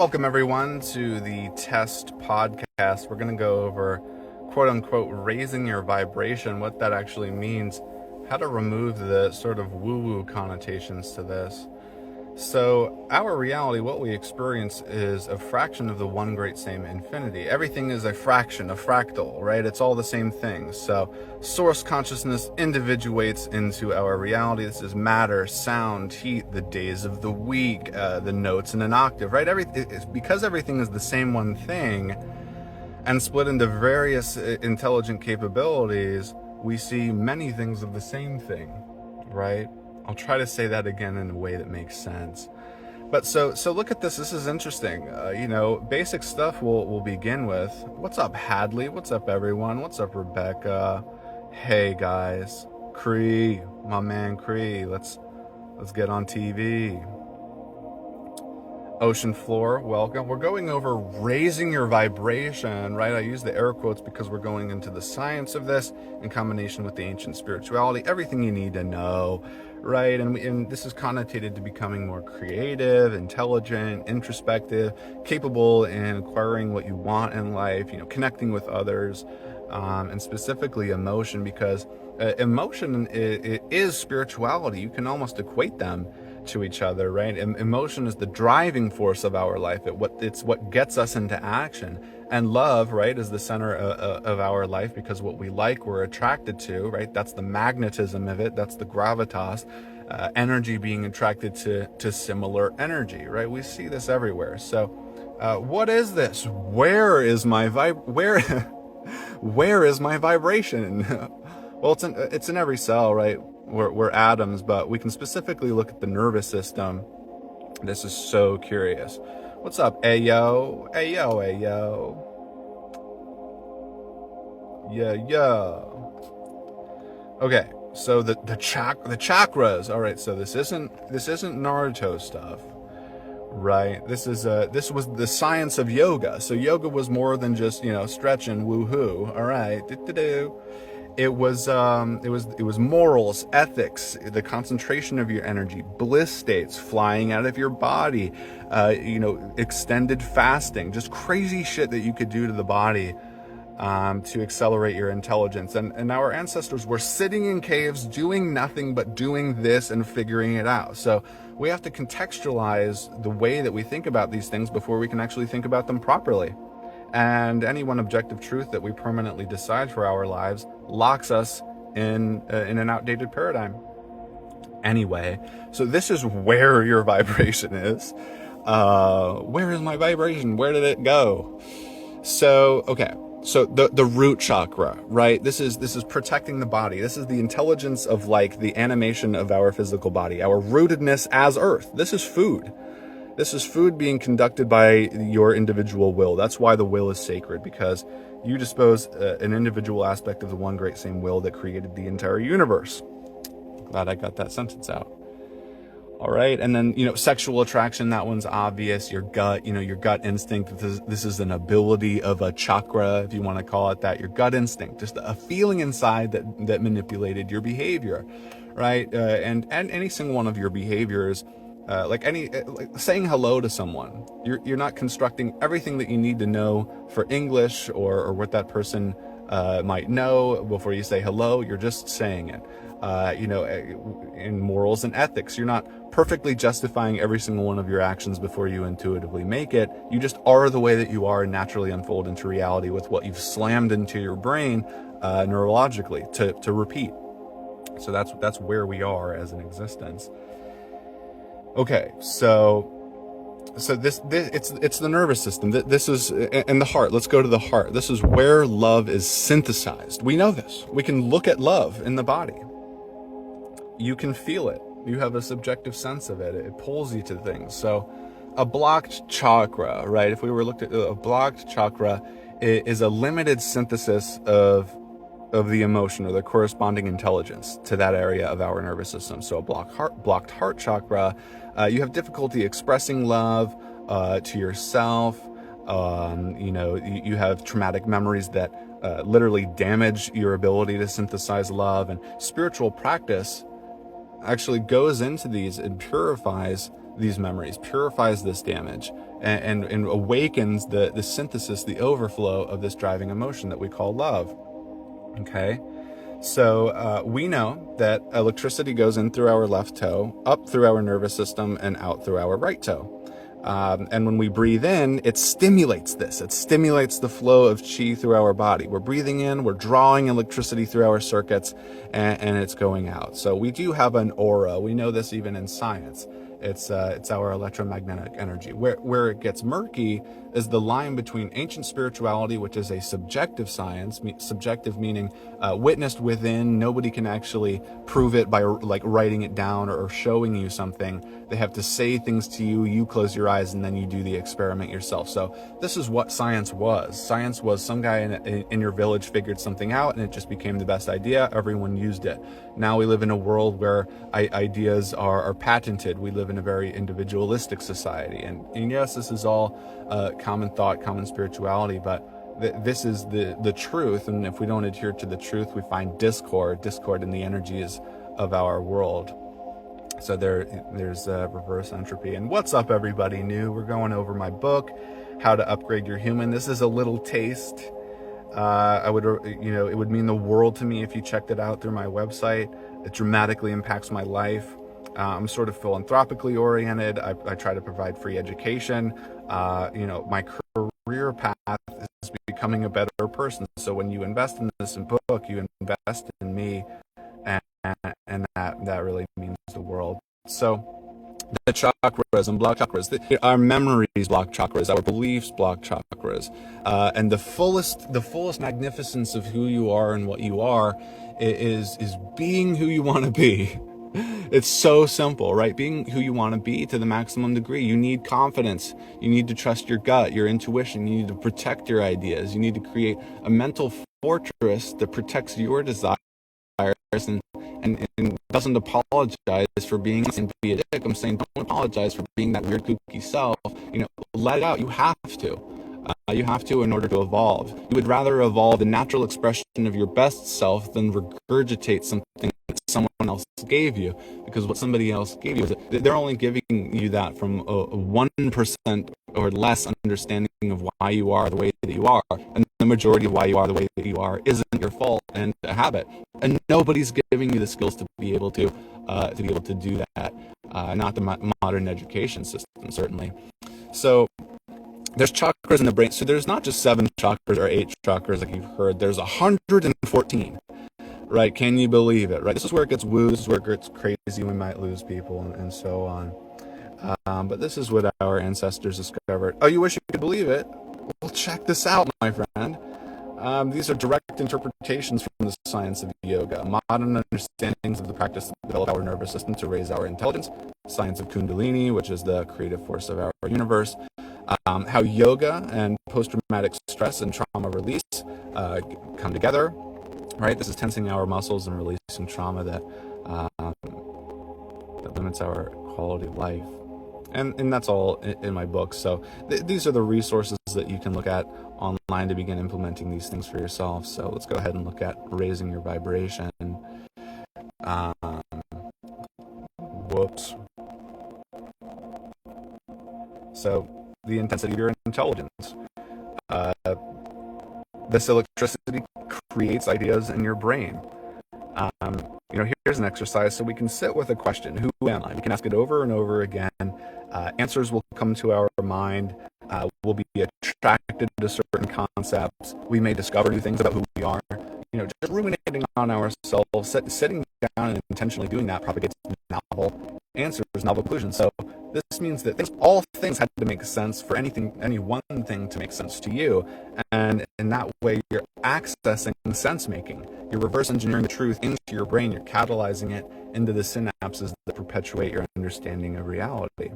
Welcome everyone to the test podcast. We're going to go over quote unquote raising your vibration, what that actually means, how to remove the sort of woo-woo connotations to this. So our reality, what we experience, is a fraction of the one great same infinity. Everything is a fraction, a fractal, right? It's all the same thing. So source consciousness individuates into our reality. This is matter, sound, heat, the days of the week, the notes in an octave, right? Because everything is the same one thing and split into various intelligent capabilities, we see many things of the same thing, right? I'll try to say that again in a way that makes sense. But so look at this. This is interesting. Basic stuff we'll begin with. What's up, Hadley? What's up, everyone? What's up, Rebecca? Hey, guys. Cree, my man Cree. Let's get on TV. Ocean Floor, welcome. We're going over raising your vibration, right? I use the air quotes because we're going into the science of this in combination with the ancient spirituality, everything you need to know, right? And this is connotated to becoming more creative, intelligent, introspective, capable in acquiring what you want in life, connecting with others, and specifically emotion, because emotion is spirituality. You can almost equate them to each other, right? Emotion is the driving force of our life. It's what gets us into action. And love, right, is the center of our life, because what we like, we're attracted to, right? That's the magnetism of it. That's the gravitas. Energy being attracted to similar energy, right? We see this everywhere. So, what is this? Where is my where is my vibration? Well, it's in every cell, right? We're atoms, but we can specifically look at the nervous system. This is so curious. What's up, Ayo? Ayo, Ayo. Yeah. Okay, so the chakras. All right, so this isn't Naruto stuff, right? This was the science of yoga. So yoga was more than just stretch and woohoo. All right, It was morals, ethics, the concentration of your energy, bliss states, flying out of your body, extended fasting, just crazy shit that you could do to the body to accelerate your intelligence. And our ancestors were sitting in caves doing nothing but doing this and figuring it out. So we have to contextualize the way that we think about these things before we can actually think about them properly. And any one objective truth that we permanently decide for our lives locks us in an outdated paradigm. Anyway, so this is where your vibration is. Where is my vibration? Where did it go? So, okay. So the root chakra, right? This is protecting the body. This is the intelligence of the animation of our physical body, our rootedness as earth. This is food. This is food being conducted by your individual will. That's why the will is sacred, because you dispose an individual aspect of the one great same will that created the entire universe. Glad I got that sentence out. All right. And then, sexual attraction, that one's obvious. Your gut, your gut instinct. This is an ability of a chakra, if you want to call it that. Your gut instinct, just a feeling inside that manipulated your behavior, right? And any single one of your behaviors, like saying hello to someone, you're not constructing everything that you need to know for English or what that person might know before you say hello. You're just saying it. In morals and ethics, you're not perfectly justifying every single one of your actions before you intuitively make it. You just are the way that you are and naturally unfold into reality with what you've slammed into your brain neurologically to repeat. So that's where we are as an existence. Okay, so this it's the nervous system. This is in the heart. Let's go to the heart. This is where love is synthesized. We know this. We can look at love in the body. You can feel it. You have a subjective sense of it. It pulls you to things. So a blocked chakra, right? If we were looked at a blocked chakra, is a limited synthesis of the emotion or the corresponding intelligence to that area of our nervous system. So a blocked heart chakra, you have difficulty expressing love to yourself. You have traumatic memories that literally damage your ability to synthesize love. And spiritual practice actually goes into these and purifies these memories, purifies this damage, and awakens the synthesis, the overflow of this driving emotion that we call love. Okay? So we know that electricity goes in through our left toe, up through our nervous system, and out through our right toe. And when we breathe in, it stimulates this. It stimulates the flow of chi through our body. We're breathing in, we're drawing electricity through our circuits, and it's going out. So we do have an aura. We know this even in science. It's our electromagnetic energy. Where it gets murky is the line between ancient spirituality, which is a subjective science, subjective meaning witnessed within. Nobody can actually prove it by like writing it down or showing you something. They have to say things to you. You close your eyes and then you do the experiment yourself. So this is what science was. Science was some guy in your village figured something out and it just became the best idea. Everyone used it. Now we live in a world where ideas are patented. We live in a very individualistic society. And yes, this is all common thought, common spirituality, but this is the truth. And if we don't adhere to the truth, we find discord in the energies of our world. So there's reverse entropy. And what's up, everybody new? We're going over my book, How to Upgrade Your Human. This is a little taste. It would mean the world to me if you checked it out through my website. It dramatically impacts my life. I'm sort of philanthropically oriented. I try to provide free education. My career path is becoming a better person. So when you invest in this book, you invest in me, and that really means the world. So the chakras and block chakras, our memories block chakras, our beliefs block chakras, and the fullest magnificence of who you are and what you are is being who you want to be. It's so simple, right? Being who you want to be to the maximum degree. You need confidence. You need to trust your gut, your intuition. You need to protect your ideas. You need to create a mental fortress that protects your desires and doesn't apologize for being and be a dick. I'm saying don't apologize for being that weird kooky self. Let it out. You have to. You have to in order to evolve. You would rather evolve the natural expression of your best self than regurgitate something that someone else gave you, because what somebody else gave you is they're only giving you that from a 1% or less understanding of why you are the way that you are, and the majority of why you are the way that you are isn't your fault and a habit, and nobody's giving you the skills to be able to do that. Not the modern education system, certainly. So there's chakras in the brain. So there's not just 7 chakras or 8 chakras like you've heard. There's 114. Right? Can you believe it? Right? This is where it gets woo. This is where it gets crazy. We might lose people and so on. But this is what our ancestors discovered. Oh, you wish you could believe it? Well, check this out, my friend. These are direct interpretations from the science of yoga, modern understandings of the practice that develop our nervous system to raise our intelligence, science of Kundalini, which is the creative force of our universe, how yoga and post-traumatic stress and trauma release come together. Right, this is tensing our muscles and releasing trauma that limits our quality of life, and that's all in my book. So these are the resources that you can look at online to begin implementing these things for yourself. So let's go ahead and look at raising your vibration. Whoops. So the intensity of your intelligence. This electricity creates ideas in your brain. Here's an exercise so we can sit with a question. Who am I? We can ask it over and over again. Answers will come to our mind. We'll be attracted to certain concepts. We may discover new things about who we are. Just ruminating on ourselves, sitting down and intentionally doing that propagates novel answers, novel conclusions. So this means that all things had to make sense for any one thing to make sense to you. And in that way, you're accessing sense making. You're reverse engineering the truth into your brain. You're catalyzing it into the synapses that perpetuate your understanding of reality.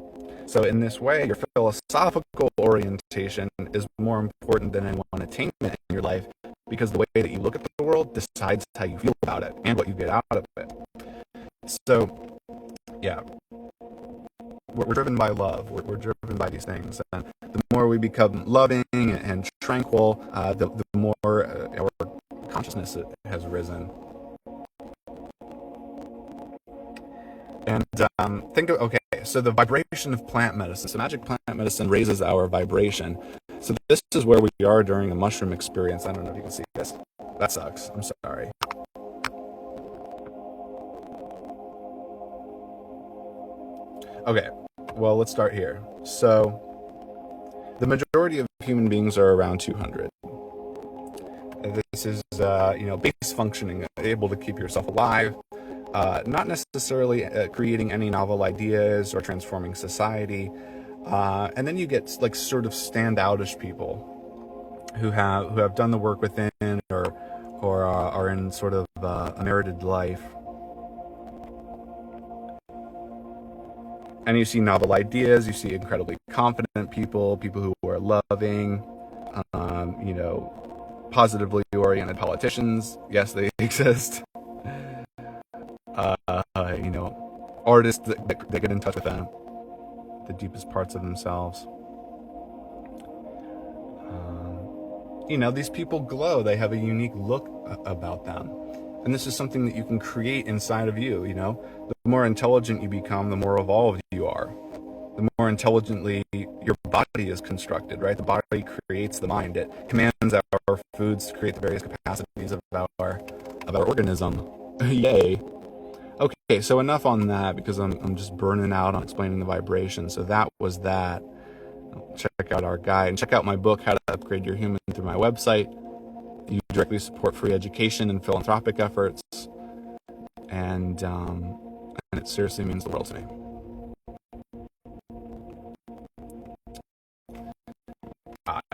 So in this way, your philosophical orientation is more important than any one attainment in your life, because the way that you look at the world decides how you feel about it and what you get out of it. So, yeah, we're driven by love. We're driven by these things. And the more we become loving and tranquil, the more our consciousness has risen. And think of, okay, so the vibration of plant medicine. So magic plant medicine raises our vibration. So this is where we are during the mushroom experience. I don't know if you can see this. That sucks. I'm sorry. Okay, well, let's start here. So the majority of human beings are around 200. This is, base functioning, able to keep yourself alive, not necessarily creating any novel ideas or transforming society. And then you get like sort of standoutish people who have done the work within, or are in sort of a merited life. And you see novel ideas, you see incredibly confident people, people who are loving, positively oriented politicians. Yes, they exist. Uh, Artists that get in touch with the deepest parts of themselves. These people glow. They have a unique look about them. And this is something that you can create inside of you. The more intelligent you become, the more evolved you are. The more intelligently your body is constructed, right? The body creates the mind. It commands our foods to create the various capacities of our organism. Yay. Okay, so enough on that, because I'm just burning out on explaining the vibration. So that was that. Check out our guide and check out my book, How to Upgrade Your Human, through my website. You directly support free education and philanthropic efforts, and it seriously means the world to me.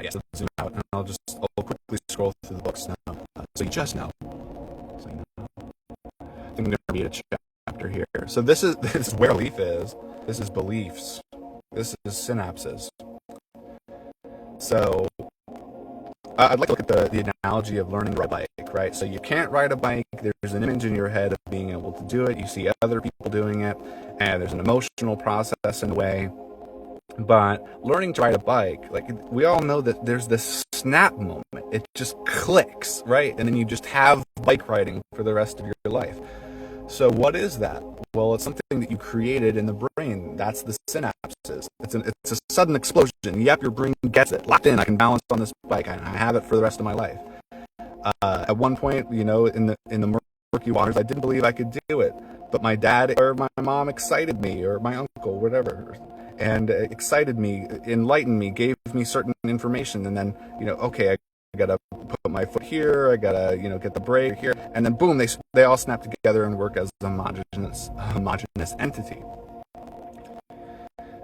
Yes, let's zoom out, and I'll quickly scroll through the books now, so you just know. So you know. I think I'm going to read a chapter here. So this is where belief is. This is beliefs. This is synapses. So I'd like to look at the analogy of learning to ride a bike, right? So you can't ride a bike. There's an image in your head of being able to do it. You see other people doing it, and there's an emotional process in a way. But learning to ride a bike, like, we all know that there's this snap moment. It just clicks, right? And then you just have bike riding for the rest of your life. So what is that? Well, it's something that you created in the brain. That's the synapses. It's a sudden explosion. Yep, your brain gets it. Locked in. I can balance on this bike. I have it for the rest of my life. At one point, in the murky waters, I didn't believe I could do it. But my dad or my mom excited me, or my uncle, whatever, and excited me, enlightened me, gave me certain information, and then, okay, I gotta put my foot here, I gotta, get the brake here, and then boom, they all snap together and work as a homogeneous entity.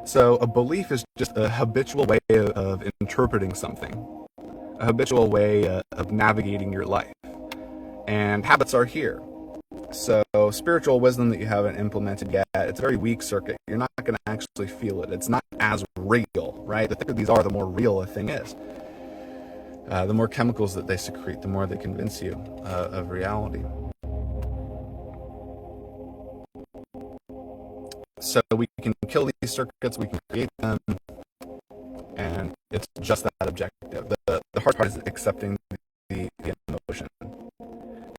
So a belief is just a habitual way of interpreting something, a habitual way of navigating your life. And habits are here. So spiritual wisdom that you haven't implemented yet, it's a very weak circuit. You're not going to actually feel it. It's not as real, right? The thicker these are, the more real a thing is. The more chemicals that they secrete, the more they convince you of reality. So we can kill these circuits, we can create them, and it's just that objective. The hard part is accepting the emotion.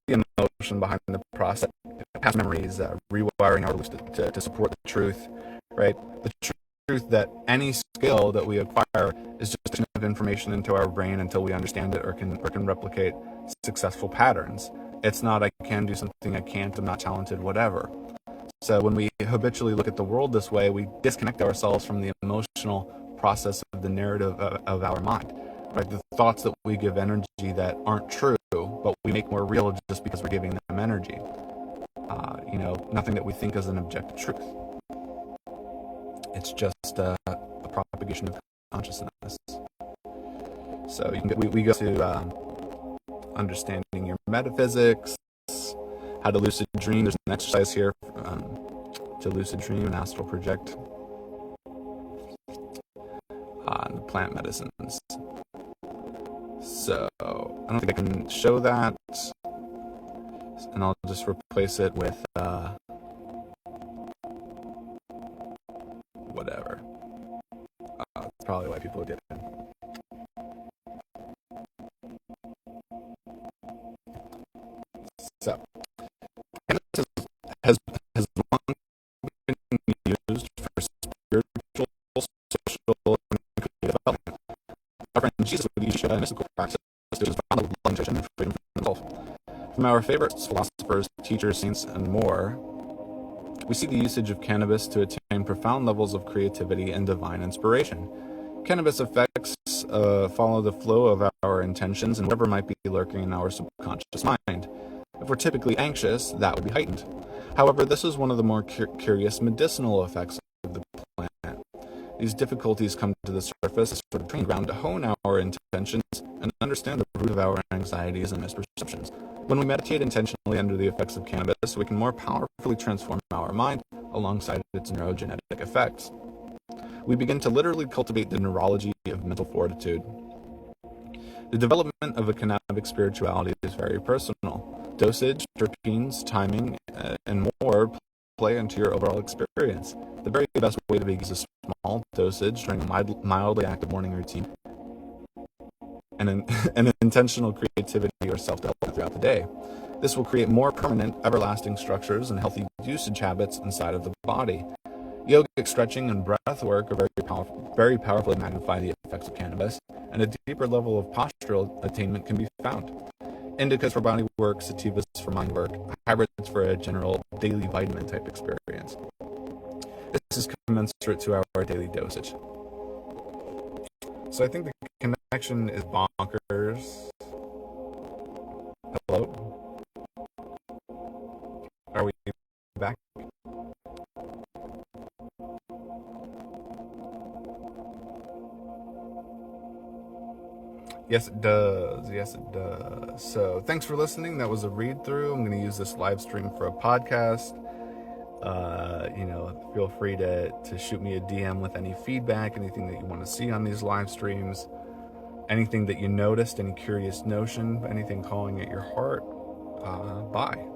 The emotion behind the process, past memories, rewiring our beliefs to support the truth, right? The truth that any skill that we acquire is just enough information into our brain until we understand it or can replicate successful patterns. It's not, I can do something, I can't, I'm not talented, whatever. So when we habitually look at the world this way, we disconnect ourselves from the emotional process of the narrative of our mind, right? The thoughts that we give energy that aren't true, but we make more real just because we're giving them energy. Nothing that we think is an objective truth. It's just a propagation of consciousness. So we go to understanding your metaphysics, how to lucid dream. There's an exercise here to lucid dream and astral project. And the plant medicines. So I don't think I can show that, and I'll just replace it with whatever. That's probably why people did it. So, has long our favorites, philosophers, teachers, saints, and more, we see the usage of cannabis to attain profound levels of creativity and divine inspiration. Cannabis effects follow the flow of our intentions and whatever might be lurking in our subconscious mind. If we're typically anxious, that would be heightened. However, this is one of the more curious medicinal effects of the plant. These difficulties come to the surface as sort of training ground to hone our intentions and understand the root of our anxieties and misperceptions. When we meditate intentionally under the effects of cannabis, we can more powerfully transform our mind alongside its neurogenetic effects. We begin to literally cultivate the neurology of mental fortitude. The development of a cannabis spirituality is very personal. Dosage, terpenes, timing, and more play into your overall experience. The very best way to begin is a small dosage during a mildly active morning routine and an intentional creativity or self-development throughout the day. This will create more permanent, everlasting structures and healthy usage habits inside of the body. Yogic stretching and breath work are very powerfully magnify the effects of cannabis, and a deeper level of postural attainment can be found. Indicas for body work, sativas for mind work, hybrids for a general daily vitamin type experience. This is commensurate to our daily dosage. So I think the connection is bonkers. Hello? Are we back? Yes, it does. Yes, it does. So thanks for listening. That was a read through. I'm going to use this live stream for a podcast. Feel free to shoot me a DM with any feedback, anything that you want to see on these live streams, anything that you noticed, any curious notion, anything calling at your heart. Bye.